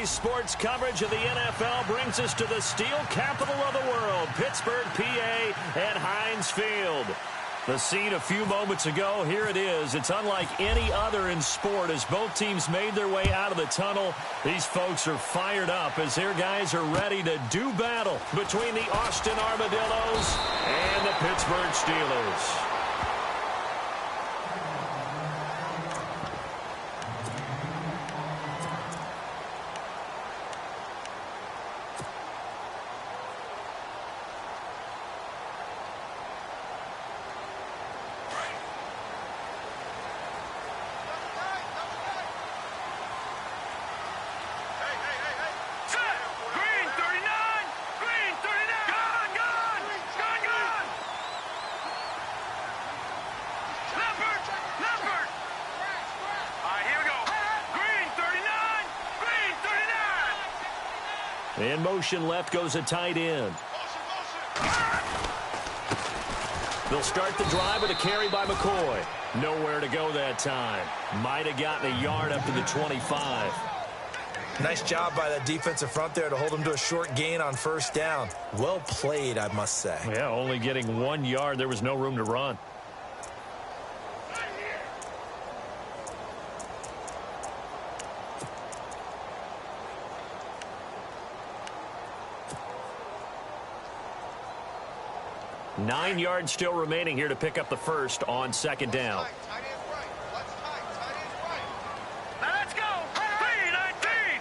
Today's sports coverage of the NFL brings us to the steel capital of the world, Pittsburgh, PA, at Heinz Field. The scene a few moments ago, here it is. It's unlike any other in sport as both teams made their way out of the tunnel. These folks are fired up as their guys are ready to do battle between the Austin Armadillos and the Pittsburgh Steelers. In motion left goes a tight end. They'll start the drive with a carry by McCoy. Nowhere to go that time. Might have gotten a yard up to the 25. Nice job by that defensive front there to hold him to a short gain on first down. Well played, I must say. Yeah, only getting 1 yard. There was no room to run. Nine yards still remaining here to pick up the first on second down. Let's go! 3-19!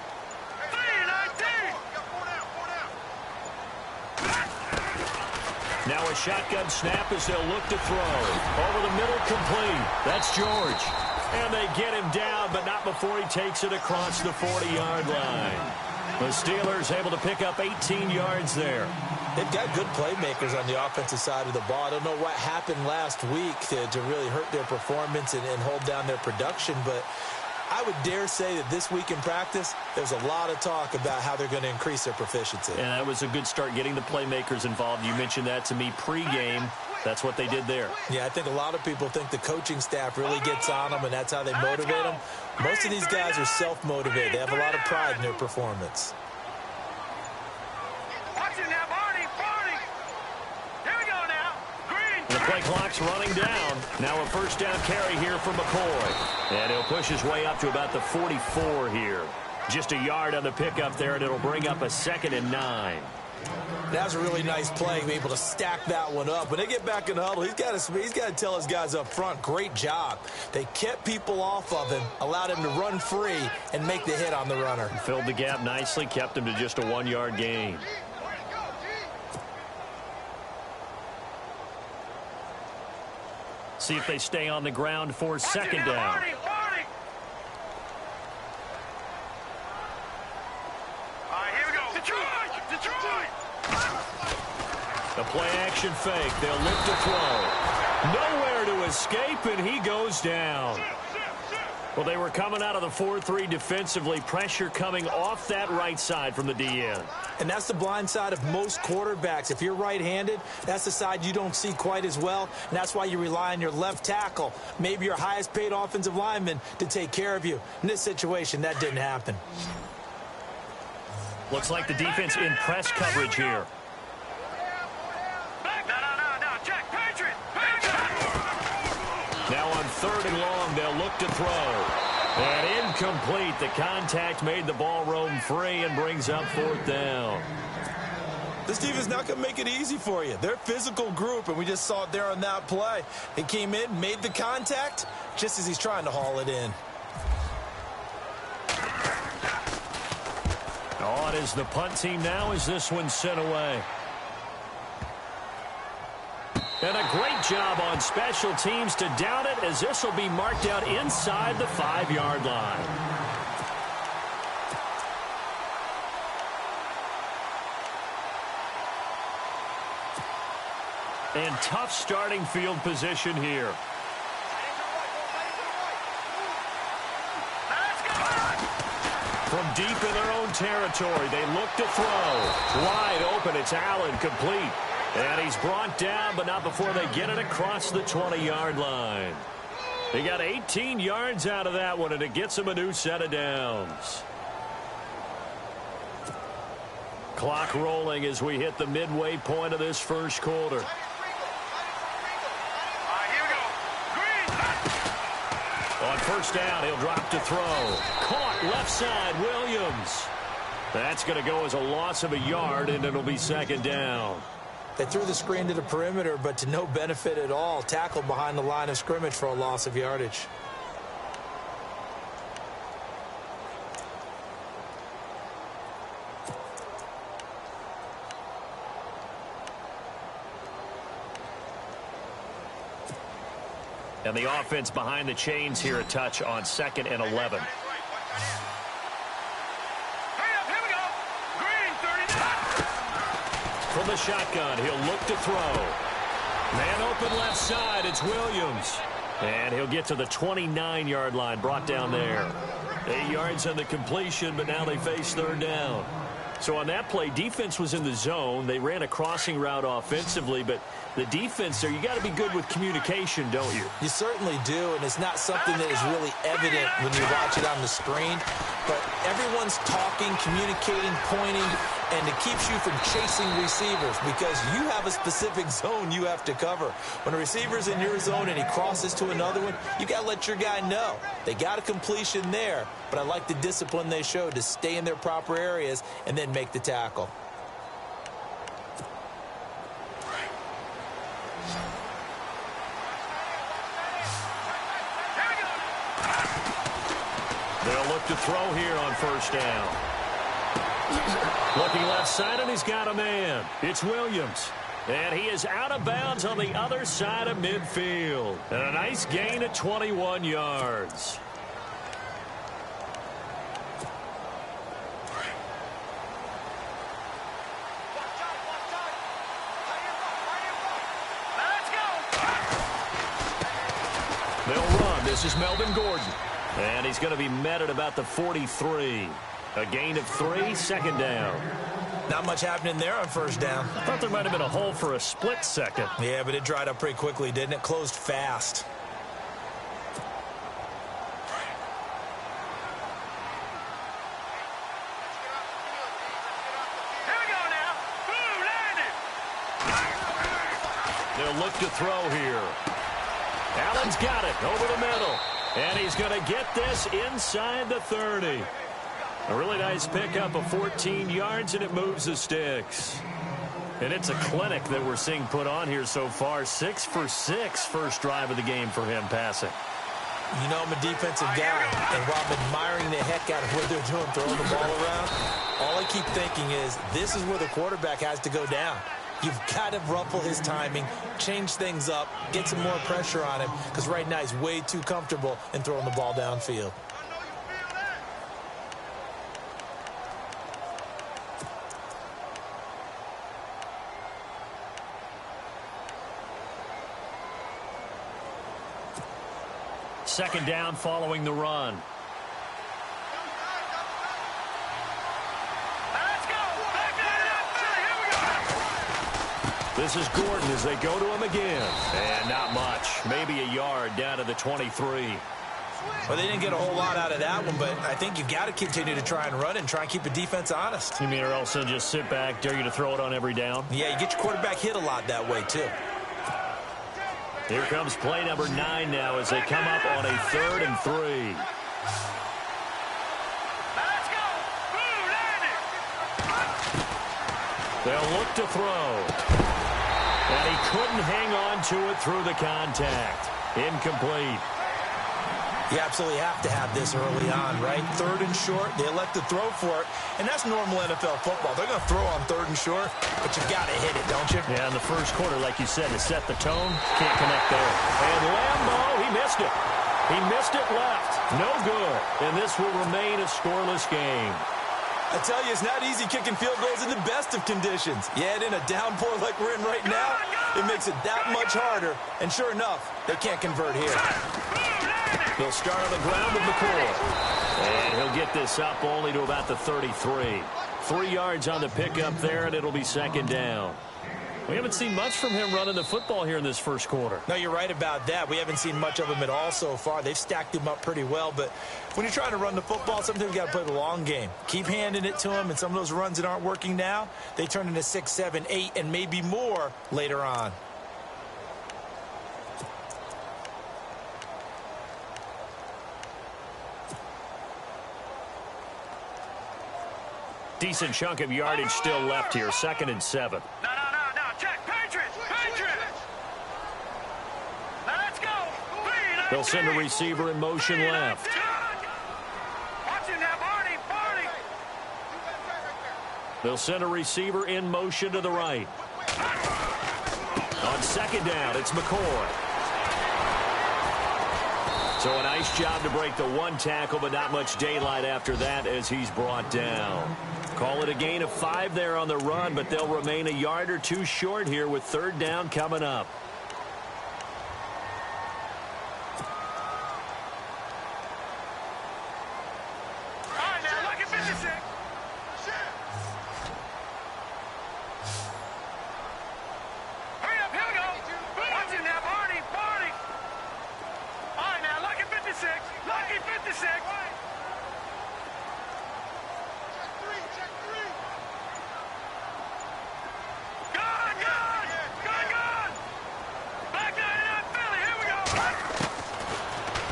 3-19! Now a shotgun snap as they'll look to throw. Over the middle, complete. That's George. And they get him down, but not before he takes it across the 40-yard line. The Steelers able to pick up 18 yards there. They've got good playmakers on the offensive side of the ball. I don't know what happened last week to really hurt their performance and hold down their production, but I would dare say that this week in practice, there's a lot of talk about how they're going to increase their proficiency. And that was a good start getting the playmakers involved. You mentioned that to me pregame. That's what they did there. Yeah, I think a lot of people think the coaching staff really gets on them, and that's how they motivate them. Most of these guys are self-motivated. They have a lot of pride in their performance. The play clock's running down. Now a first down carry here for McCoy. And he'll push his way up to about the 44 here. Just a yard on the pickup there, and it'll bring up a 2nd and 9. That was a really nice play, be able to stack that one up. When they get back in the huddle, he's got to tell his guys up front, great job. They kept people off of him, allowed him to run free, and make the hit on the runner. Filled the gap nicely, kept him to just a 1-yard gain. See if they stay on the ground for second down. The play-action fake. They'll look to throw. Nowhere to escape, and he goes down. Well, they were coming out of the 4-3 defensively. Pressure coming off that right side from the DN. And that's the blind side of most quarterbacks. If you're right-handed, that's the side you don't see quite as well. And that's why you rely on your left tackle, maybe your highest-paid offensive lineman, to take care of you. In this situation, that didn't happen. Looks like the defense in press coverage here. Now on 3rd and long, they'll look to throw. And incomplete. The contact made the ball roam free and brings up 4th down. This defense not going to make it easy for you. They're a physical group, and we just saw it there on that play. He came in, made the contact, just as he's trying to haul it in. On is the punt team now as this one's sent away. And a great job on special teams to down it, as this will be marked out inside the 5-yard line. And tough starting field position here. From deep in their own territory, they look to throw. Wide open, it's Allen, complete. And he's brought down, but not before they get it across the 20-yard line. They got 18 yards out of that one, and it gets them a new set of downs. Clock rolling as we hit the midway point of this first quarter. Here we go. Green. On first down, he'll drop to throw. Caught left side, Williams. That's going to go as a loss of a yard, and it'll be second down. They threw the screen to the perimeter, but to no benefit at all. Tackled behind the line of scrimmage for a loss of yardage. And the offense behind the chains here a touch on 2nd and 11. Here we go. Green, 39. From the shotgun, he'll look to throw. Man open left side, it's Williams. And he'll get to the 29-yard line, brought down there. 8 yards on the completion, but now they face third down. So on that play, defense was in the zone. They ran a crossing route offensively, but the defense there, you got to be good with communication, don't you? You certainly do, and it's not something that is really evident when you watch it on the screen. But everyone's talking, communicating, pointing, and it keeps you from chasing receivers because you have a specific zone you have to cover. When a receiver's in your zone and he crosses to another one, you got to let your guy know. They got a completion there, but I like the discipline they showed to stay in their proper areas and then make the tackle. They'll look to throw here on first down. Looking left side, and he's got a man. It's Williams. And he is out of bounds on the other side of midfield. And a nice gain of 21 yards. Let's go. They'll run. This is Melvin Gordon. And he's going to be met at about the 43. A gain of 3, second down. Not much happening there on first down. I thought there might have been a hole for a split second. Yeah, but it dried up pretty quickly, didn't it? Closed fast. Here we go now. Blue landed. They'll look to throw here. Allen's got it over the middle. And he's going to get this inside the 30. A really nice pickup of 14 yards, and it moves the sticks. And it's a clinic that we're seeing put on here so far. 6 for 6 first drive of the game for him passing. You know I'm a defensive guy, and while I'm admiring the heck out of what they're doing, throwing the ball around, all I keep thinking is this is where the quarterback has to go down. You've got to ruffle his timing, change things up, get some more pressure on him, because right now he's way too comfortable in throwing the ball downfield. Second down following the run. Let's go. Back that up. Here we go. This is Gordon as they go to him again. And not much. Maybe a yard down to the 23. Well, they didn't get a whole lot out of that one, but I think you've got to continue to try and run and try and keep the defense honest. You mean or else they'll just sit back, dare you to throw it on every down? Yeah, you get your quarterback hit a lot that way, too. Here comes play number 9 now as they come up on a 3rd and 3. Let's go. Blue landed. They'll look to throw. And he couldn't hang on to it through the contact. Incomplete. You absolutely have to have this early on, right? 3rd and short, they elect to throw for it, and that's normal NFL football. They're going to throw on 3rd and short, but you've got to hit it, don't you? Yeah, in the first quarter, like you said, to set the tone, can't connect there. And Lambeau, he missed it. He missed it left. No good. And this will remain a scoreless game. I tell you, it's not easy kicking field goals in the best of conditions. Yet in a downpour like we're in right now, it makes it that much harder. And sure enough, they can't convert here. He'll start on the ground with McCoy. And he'll get this up only to about the 33. 3 yards on the pickup there, and it'll be second down. We haven't seen much from him running the football here in this first quarter. No, you're right about that. We haven't seen much of him at all so far. They've stacked him up pretty well, but when you're trying to run the football, sometimes you got to play the long game. Keep handing it to him, and some of those runs that aren't working now, they turn into 6, 7, 8, and maybe more later on. Decent chunk of yardage still left here. 2nd and 7. No. Check. Patriots. Now let's go. They'll send a receiver in motion left. Watch him now, Barney. They'll send a receiver in motion to the right. On 2nd down, it's McCoy. So a nice job to break the one tackle, but not much daylight after that as he's brought down. Call it a gain of 5 there on the run, but they'll remain a yard or 2 short here with 3rd down coming up. All right, now look at 56. Hurry up, here we go. Watch him now, Barney. All right, now look at 56. Lucky 56.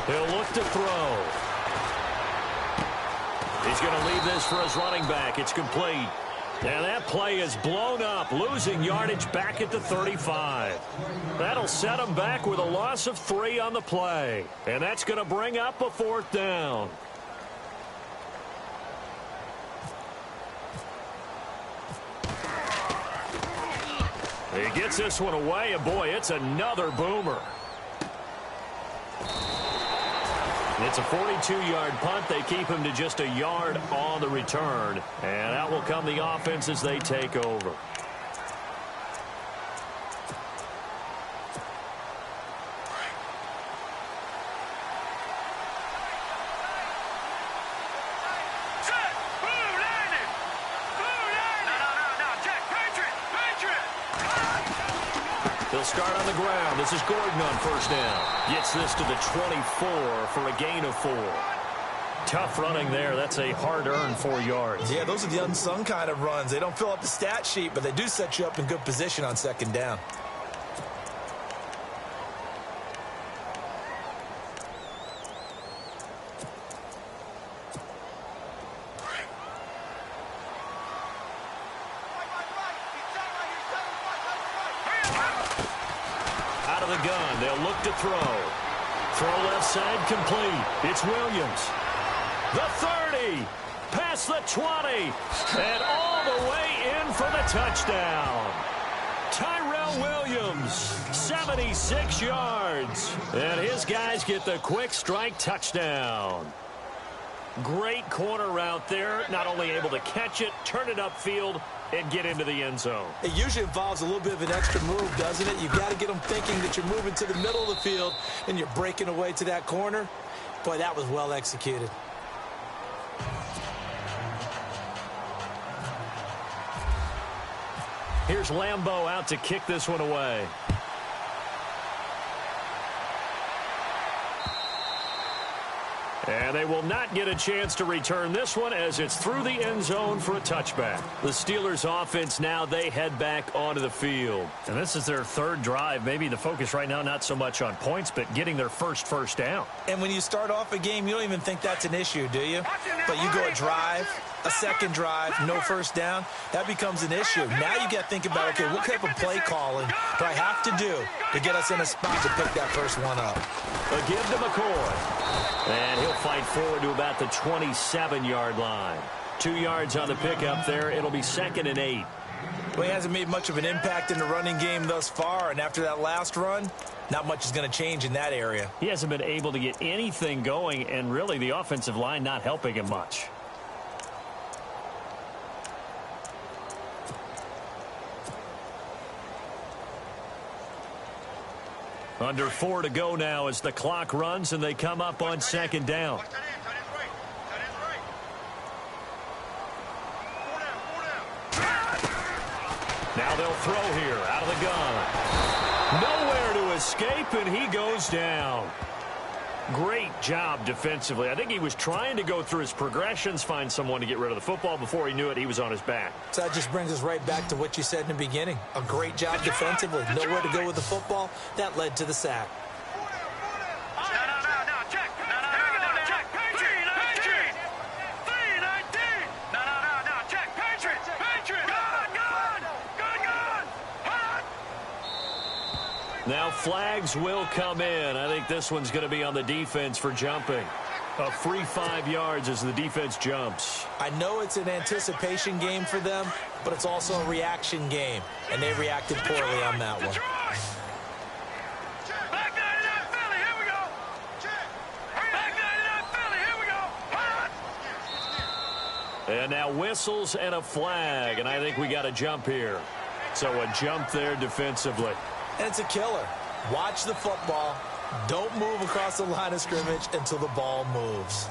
He'll look to throw. He's going to leave this for his running back. It's complete. And that play is blown up, losing yardage back at the 35. That'll set him back with a loss of 3 on the play. And that's going to bring up a 4th down. He gets this one away, and boy, it's another boomer. It's a 42-yard punt. They keep him to just a yard on the return. And out will come the offense as they take over. They'll start on the ground. This is Gordon on 1st down. Gets this to the 24 for a gain of 4. Tough running there. That's a hard-earned 4 yards. Yeah, those are the unsung kind of runs. They don't fill up the stat sheet, but they do set you up in good position on 2nd down. The gun. They'll look to throw. Throw left side complete. It's Williams. The 30. Past the 20. And all the way in for the touchdown. Tyrell Williams, 76 yards. And his guys get the quick strike touchdown. Great corner route there. Not only able to catch it, turn it upfield, and get into the end zone. It usually involves a little bit of an extra move, doesn't it? You've got to get them thinking that you're moving to the middle of the field and you're breaking away to that corner. Boy, that was well executed. Here's Lambeau out to kick this one away. And they will not get a chance to return this one as it's through the end zone for a touchback. The Steelers offense now, they head back onto the field. And this is their 3rd drive. Maybe the focus right now not so much on points, but getting their first down. And when you start off a game, you don't even think that's an issue, do you? But you go a drive, a 2nd drive, no 1st down, that becomes an issue. Now you got to think about, okay, what type of play calling do I have to do to get us in a spot to pick that first one up? A give to McCoy. And he'll fight forward to about the 27-yard line. 2 yards on the pickup there. It'll be 2nd and 8. Well, he hasn't made much of an impact in the running game thus far, and after that last run, not much is going to change in that area. He hasn't been able to get anything going, and really the offensive line not helping him much. Under 4 to go now as the clock runs and they come up on 2nd down. Now they'll throw here out of the gun. Nowhere to escape, and he goes down. Great job defensively. I think he was trying to go through his progressions, find someone to get rid of the football. Before he knew it, he was on his back. So that just brings us right back to what you said in the beginning. A great job defensively. Nowhere to go with the football. That led to the sack. Now flags will come in. I think this one's going to be on the defense for jumping. A free 5 yards as the defense jumps. I know it's an anticipation game for them, but it's also a reaction game, and they reacted poorly on that one. Back 99 Philly, here we go. Back 99 Philly, here we go. And now whistles and a flag, and I think we got a jump here. So a jump there defensively. And it's a killer. Watch the football. Don't move across the line of scrimmage until the ball moves.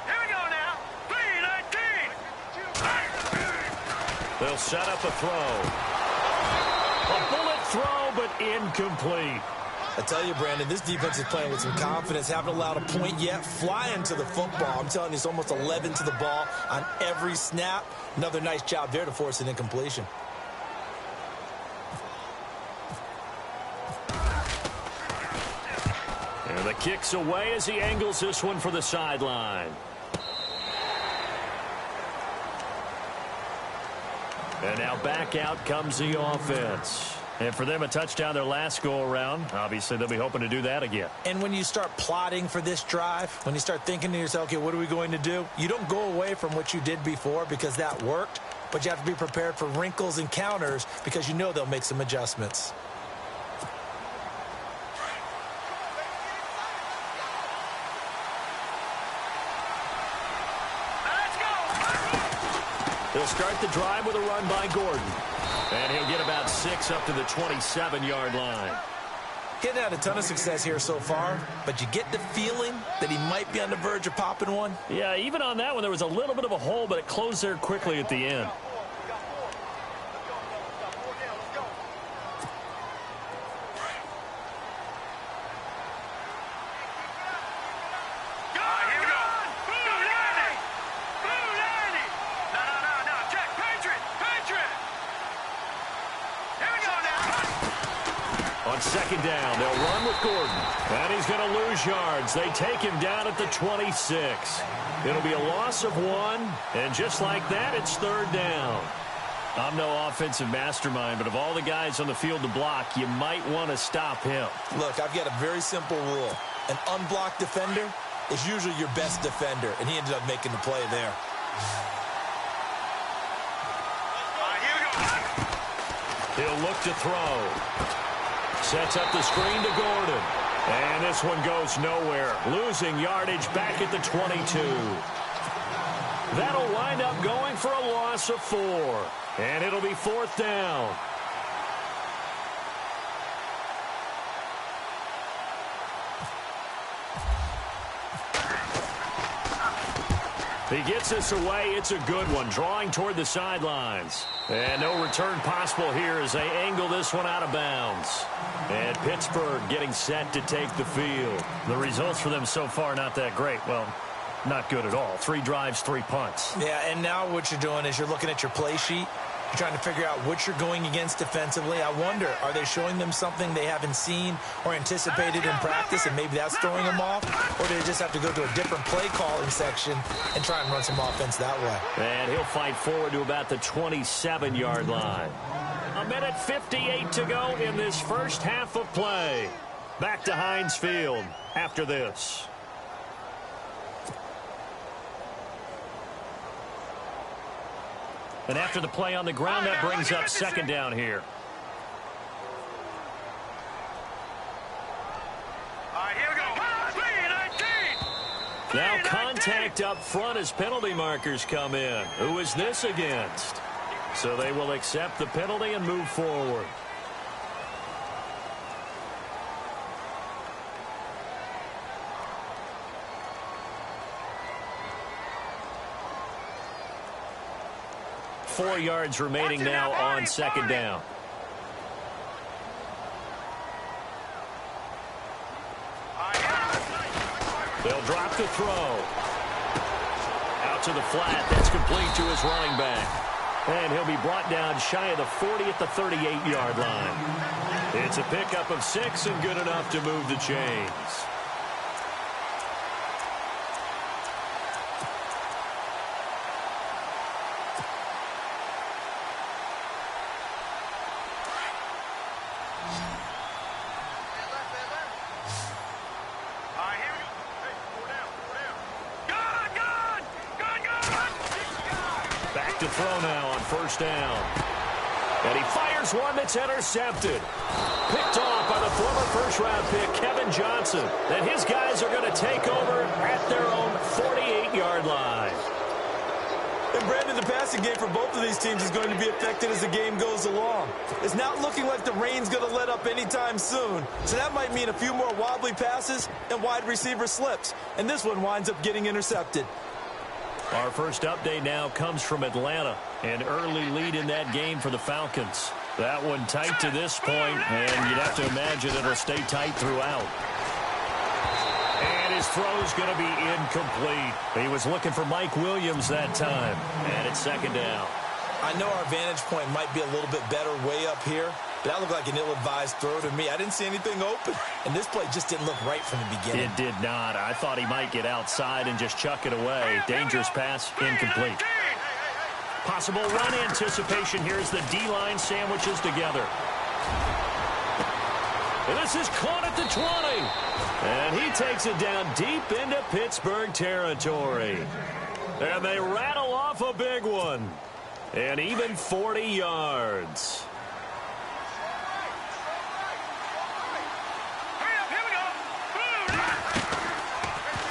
Here we go now. 3-19. They'll set up a throw. A bullet throw, but incomplete. I tell you, Brandon, this defense is playing with some confidence. Haven't allowed a point yet. Flying to the football. I'm telling you, it's almost 11 to the ball on every snap. Another nice job there to force an incompletion. And the kick's away as he angles this one for the sideline. And now back out comes the offense. And for them, a touchdown their last go-around. Obviously, they'll be hoping to do that again. And when you start plotting for this drive, when you start thinking to yourself, okay, what are we going to do? You don't go away from what you did before because that worked, but you have to be prepared for wrinkles and counters because you know they'll make some adjustments. They'll start the drive with a run by Gordon. And he'll get about 6 up to the 27-yard line. Getting had a ton of success here so far, but you get the feeling that he might be on the verge of popping one. Yeah, even on that one, there was a little bit of a hole, but it closed there quickly at the end. On second down, they'll run with Gordon. And he's going to lose yards. They take him down at the 26. It'll be a loss of 1. And just like that, it's third down. I'm no offensive mastermind, but of all the guys on the field to block, you might want to stop him. Look, I've got a very simple rule. An unblocked defender is usually your best defender, and he ended up making the play there. He'll look to throw. Sets up the screen to Gordon. And this one goes nowhere. Losing yardage back at the 22. That'll wind up going for a loss of 4. And it'll be fourth down. He gets this away. It's a good one. Drawing toward the sidelines. And no return possible here as they angle this one out of bounds. And Pittsburgh getting set to take the field. The results for them so far not that great. Well, not good at all. 3 drives, 3 punts. Yeah, and now what you're doing is you're looking at your play sheet. You're trying to figure out what you're going against defensively. I wonder, are they showing them something they haven't seen or anticipated in practice, and maybe that's throwing them off? Or do they just have to go to a different play calling section and try and run some offense that way? And he'll fight forward to about the 27-yard line. 1:58 to go in this first half of play. Back to Heinz Field after this. And after the play on the ground, that brings up second down here. Now contact up front as penalty markers come in. Who is this against? So they will accept the penalty and move forward. 4 yards remaining now on second down. They'll drop the throw. Out to the flat. That's complete to his running back. And he'll be brought down shy of the 40 at the 38-yard line. It's a pickup of 6 and good enough to move the chains. Back to throw now on first down. And he fires one that's intercepted. Picked off by the former first-round pick, Kevin Johnson. And his guys are going to take over at their own 48-yard line. And Brandon, the passing game for both of these teams is going to be affected as the game goes along. It's not looking like the rain's going to let up anytime soon. So that might mean a few more wobbly passes and wide receiver slips. And this one winds up getting intercepted. Our first update now comes from Atlanta. An early lead in that game for the Falcons. That one tight to this point, and you'd have to imagine it'll stay tight throughout. And his throw's going to be incomplete. He was looking for Mike Williams that time. And it's second down. I know our vantage point might be a little bit better way up here, but that looked like an ill-advised throw to me. I didn't see anything open, and this play just didn't look right from the beginning. It did not. I thought he might get outside and just chuck it away. Dangerous pass, incomplete. Possible run anticipation here as the D-line sandwiches together. And this is caught at the 20. And he takes it down deep into Pittsburgh territory. And they rattle off a big one. And even 40 yards.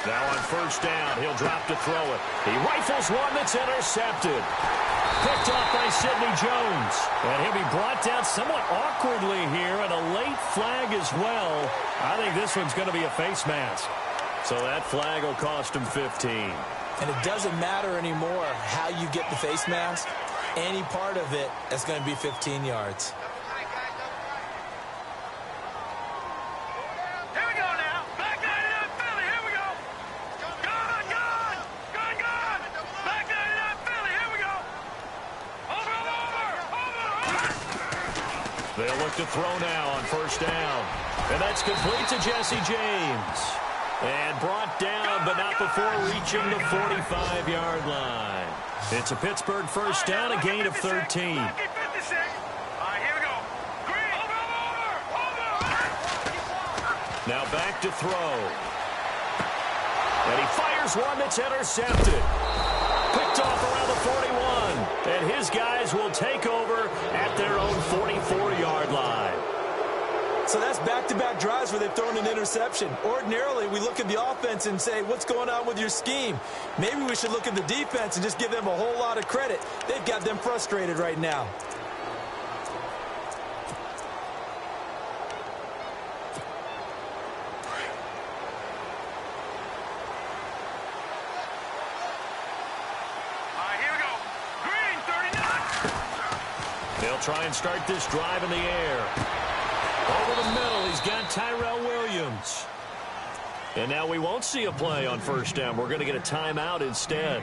Now on first down, he'll drop to throw it. He rifles one that's intercepted. Picked off by Sidney Jones. And he'll be brought down somewhat awkwardly here, and a late flag as well. I think this one's going to be a face mask. So that flag will cost him 15. And it doesn't matter anymore how you get the face mask. Any part of it is going to be 15 yards. Here we go now. Back 99 Philly. Here we go. Gone. Back 99 Philly. Here we go. Over. They'll look to throw now on first down. And that's complete to Jesse James. And brought down, but not before reaching the 45-yard line. It's a Pittsburgh first down, a gain of 13. Now back to throw. And he fires one that's intercepted. Picked off around the 41. And his guys will take over at their own 44-yard line. So that's back-to-back drives where they've thrown an interception. Ordinarily, we look at the offense and say, what's going on with your scheme? Maybe we should look at the defense and just give them a whole lot of credit. They've got them frustrated right now. Here we go. Green, 39. They'll try and start this drive in the air. Over the middle, he's got Tyrell Williams. And now we won't see a play on first down. We're going to get a timeout instead,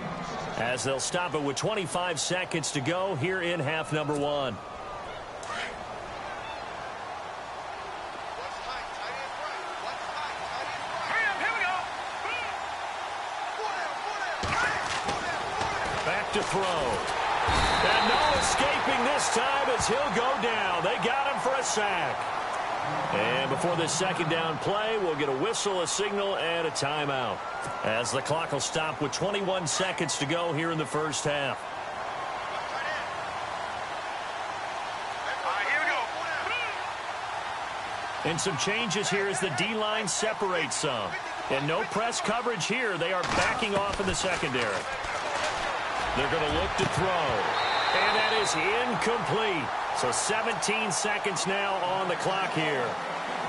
as they'll stop it with 25 seconds to go here in half number one. Here we go. Back to throw. And no escaping this time as he'll go down. They got him for a sack. And before this second down play, we'll get a whistle, a signal, and a timeout, as the clock will stop with 21 seconds to go here in the first half. Here we go. And some changes here as the D-line separates some. And no press coverage here. They are backing off in the secondary. They're going to look to throw. And that is incomplete. So 17 seconds now on the clock here.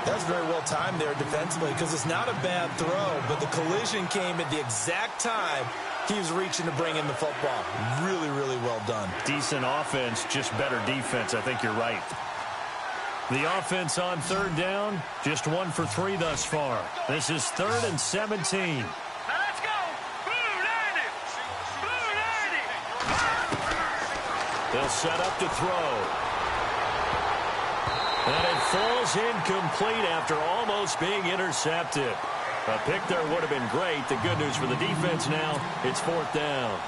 That's very well timed there defensively, because it's not a bad throw, but the collision came at the exact time He was reaching to bring in the football. Really, really well done. Decent offense, just better defense. I think you're right. The offense on third down, just 1 for 3 thus far. This is 3rd and 17. Now let's go. Blue 90. Blue 90. They'll set up to throw. And it falls incomplete after almost being intercepted. A pick there would have been great. The good news for the defense now, it's 4th down.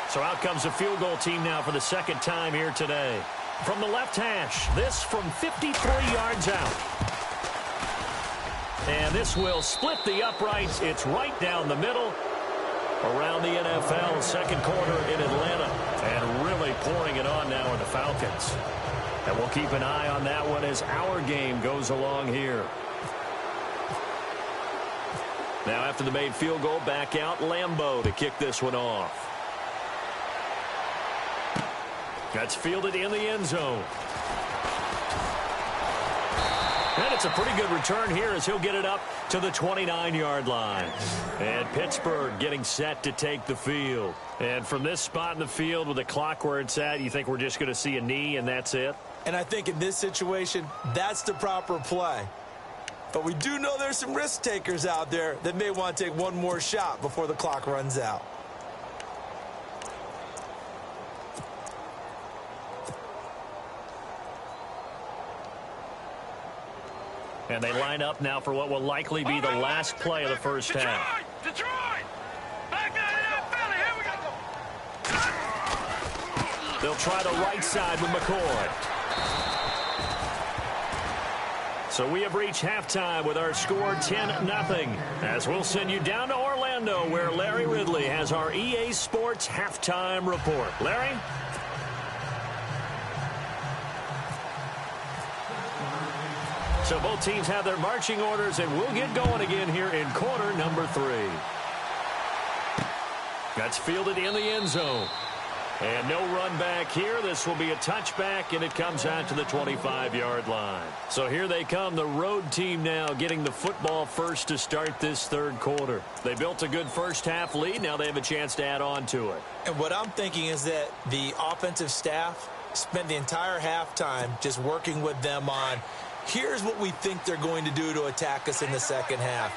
So out comes a field goal team now for the second time here today. From the left hash, this from 53 yards out. And this will split the uprights. It's right down the middle. Around the NFL, second quarter in Atlanta. And really pouring it on now are the Falcons. And we'll keep an eye on that one as our game goes along here. Now after the made field goal, back out Lambeau to kick this one off. That's fielded in the end zone. And it's a pretty good return here as he'll get it up to the 29-yard line. And Pittsburgh getting set to take the field. And from this spot in the field with the clock where it's at, you think we're just going to see a knee and that's it? And I think in this situation, that's the proper play. But we do know there's some risk takers out there that may want to take one more shot before the clock runs out. And they line up now for what will likely be the last play of the first half. Detroit! Back down in Philly. Here we go. They'll try the right side with McCoy. So we have reached halftime with our score 10-0. As we'll send you down to Orlando where Larry Ridley has our EA Sports halftime report. Larry? So both teams have their marching orders, and we'll get going again here in quarter number 3. That's fielded in the end zone. And no run back here. This will be a touchback, and it comes out to the 25-yard line. So here they come, the road team now getting the football first to start this third quarter. They built a good first half lead. Now they have a chance to add on to it. And what I'm thinking is that the offensive staff spent the entire halftime just working with them on, here's what we think they're going to do to attack us in the second half.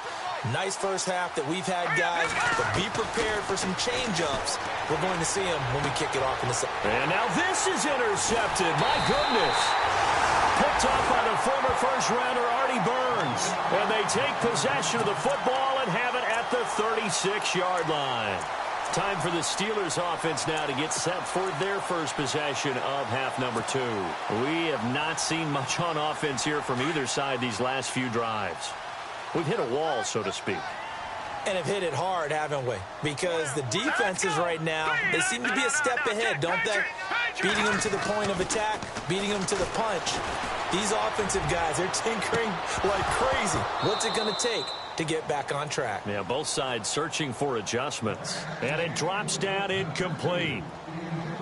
Nice first half that we've had, guys, but be prepared for some change-ups. We're going to see them when we kick it off in the second. And now this is intercepted. My goodness. Picked off by the former first-rounder Artie Burns. And they take possession of the football and have it at the 36-yard line. Time for the Steelers offense now to get set for their first possession of half number 2. We have not seen much on offense here from either side these last few drives. We've hit a wall, so to speak. And have hit it hard, haven't we? Because the defenses right now, they seem to be a step ahead, don't they? Beating them to the point of attack, beating them to the punch. These offensive guys, they're tinkering like crazy. What's it going to take to get back on track? Yeah, both sides searching for adjustments. And it drops down incomplete.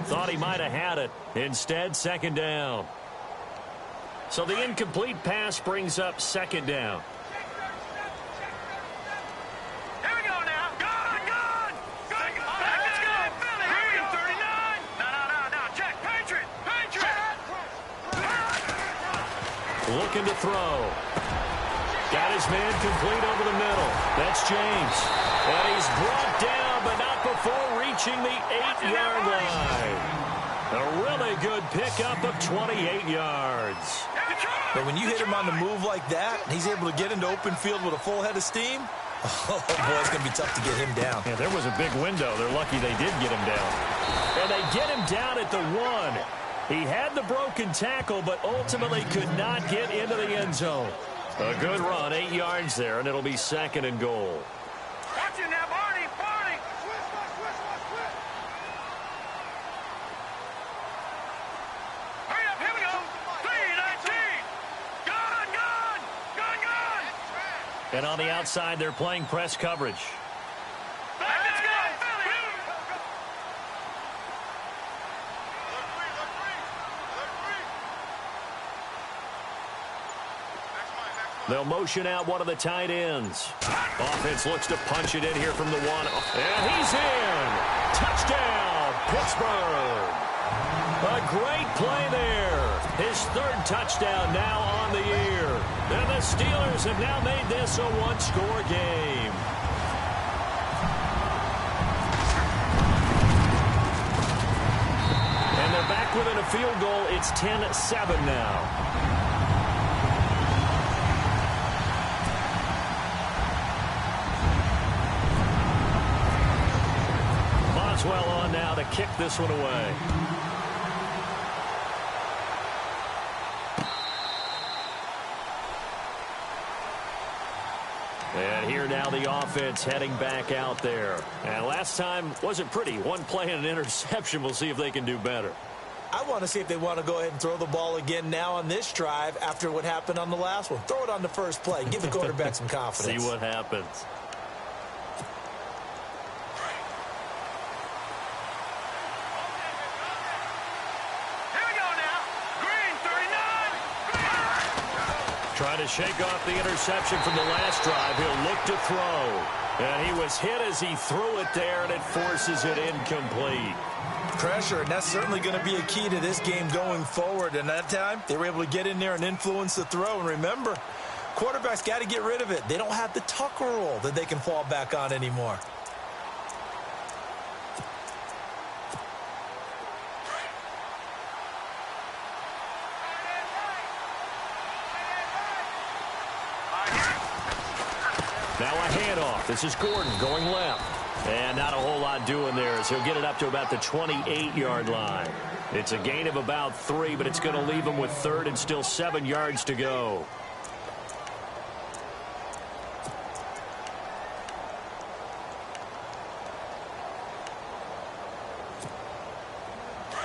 Thought he might have had it. Instead, second down. So the incomplete pass brings up second down. Looking to throw. Got his man complete over the middle. That's James. And he's brought down, but not before reaching the 8-yard line. A really good pickup of 28 yards. But when you hit him on the move like that, and he's able to get into open field with a full head of steam, oh, boy, it's going to be tough to get him down. Yeah, there was a big window. They're lucky they did get him down. And they get him down at the 1. He had the broken tackle, but ultimately could not get into the end zone. A good run, 8 yards there, and it'll be second and goal. Watch it now, Barney, Barney. Hurry up, here we go. 3-19. Gun. And on the outside, they're playing press coverage. Let's go, Philly. They'll motion out one of the tight ends. Offense looks to punch it in here from the one. And he's in. Touchdown, Pittsburgh. A great play there. His third touchdown now on the year. And the Steelers have now made this a one-score game. And they're back within a field goal. It's 10-7 now. Well on now to kick this one away. And here now the offense heading back out there. And last time wasn't pretty. One play and an interception. We'll see if they can do better. I want to see if they want to go ahead and throw the ball again now on this drive after what happened on the last one. Throw it on the first play. Give the quarterback some confidence. See what happens. Trying to shake off the interception from the last drive. He'll look to throw. And he was hit as he threw it there, and it forces it incomplete. Pressure, and that's certainly going to be a key to this game going forward. And that time, they were able to get in there and influence the throw. And remember, quarterbacks got to get rid of it. They don't have the Tucker rule that they can fall back on anymore. Now a handoff. This is Gordon going left. And not a whole lot doing there as he'll get it up to about the 28-yard line. It's a gain of about 3, but it's going to leave him with third and still 7 yards to go.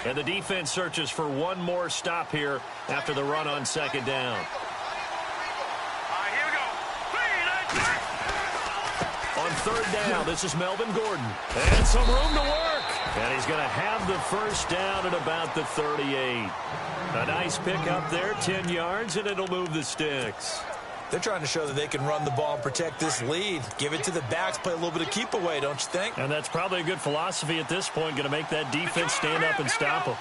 And the defense searches for one more stop here after the run on second down. On third down, this is Melvin Gordon. And some room to work. And he's going to have the first down at about the 38. A nice pick up there, 10 yards, and it'll move the sticks. They're trying to show that they can run the ball and protect this lead. Give it to the backs, play a little bit of keep away, don't you think? And that's probably a good philosophy at this point, going to make that defense stand up and stop him.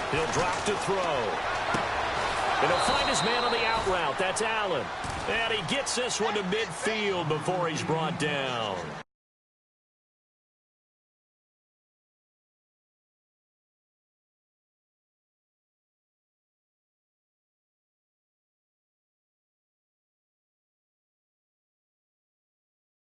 He'll drop to throw. And he'll find his man on the out route. That's Allen. And he gets this one to midfield before he's brought down.